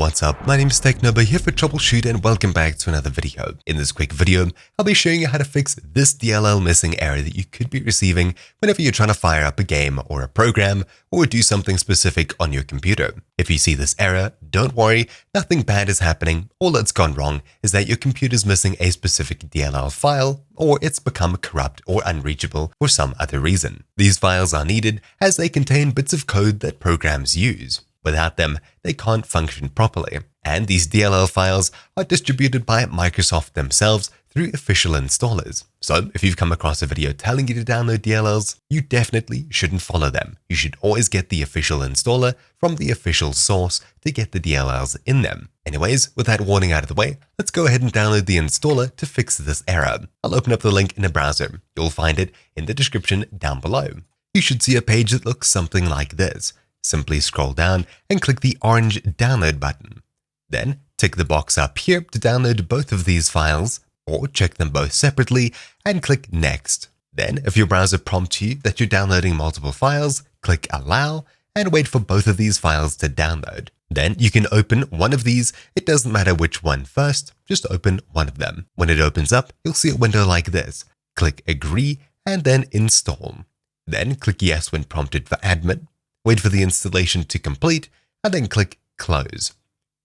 What's up, my name is TechNobo here for Troubleshoot and welcome back to another video. In this quick video, I'll be showing you how to fix this DLL missing error that you could be receiving whenever you're trying to fire up a game or a program or do something specific on your computer. If you see this error, don't worry, nothing bad is happening. All that's gone wrong is that your computer's missing a specific DLL file or it's become corrupt or unreachable for some other reason. These files are needed as they contain bits of code that programs use. Without them, they can't function properly. And these DLL files are distributed by Microsoft themselves through official installers. So if you've come across a video telling you to download DLLs, you definitely shouldn't follow them. You should always get the official installer from the official source to get the DLLs in them. Anyways, with that warning out of the way, let's go ahead and download the installer to fix this error. I'll open up the link in a browser. You'll find it in the description down below. You should see a page that looks something like this. Simply scroll down and click the orange download button. Then tick the box up here to download both of these files, or check them both separately and click next. Then if your browser prompts you that you're downloading multiple files, click allow and wait for both of these files to download. Then you can open one of these. It doesn't matter which one first, just open one of them. When it opens up, you'll see a window like this. Click agree and then install. Then click yes when prompted for admin. Wait for the installation to complete, and then click Close.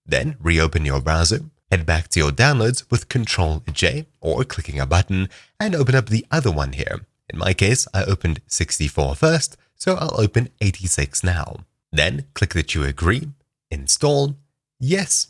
Then reopen your browser, head back to your downloads with Ctrl-J or clicking a button, and open up the other one here. In my case, I opened 64 first, so I'll open 86 now. Then click that you agree, install, yes.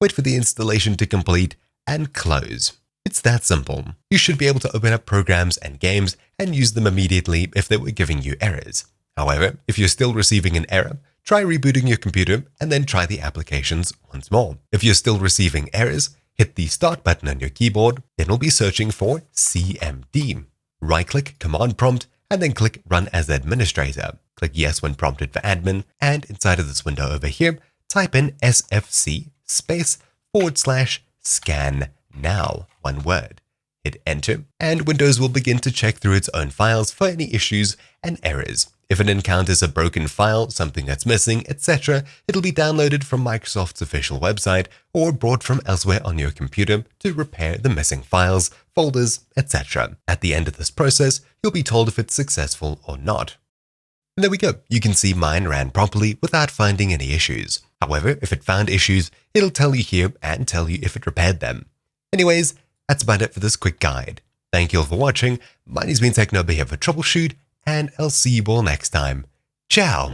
Wait for the installation to complete, and close. It's that simple. You should be able to open up programs and games and use them immediately if they were giving you errors. However, if you're still receiving an error, try rebooting your computer and then try the applications once more. If you're still receiving errors, hit the Start button on your keyboard, then we'll be searching for CMD. Right-click Command Prompt and then click Run as Administrator. Click Yes when prompted for admin, and inside of this window over here, type in SFC /scan now, one word. Hit Enter, and Windows will begin to check through its own files for any issues and errors. If it encounters a broken file, something that's missing, etc., it'll be downloaded from Microsoft's official website or brought from elsewhere on your computer to repair the missing files, folders, etc. At the end of this process, you'll be told if it's successful or not. And there we go. You can see mine ran properly without finding any issues. However, if it found issues, it'll tell you here and tell you if it repaired them. Anyways, that's about it for this quick guide. Thank you all for watching. My name's been TechNobo here for Troubleshoot, and I'll see you all next time. Ciao!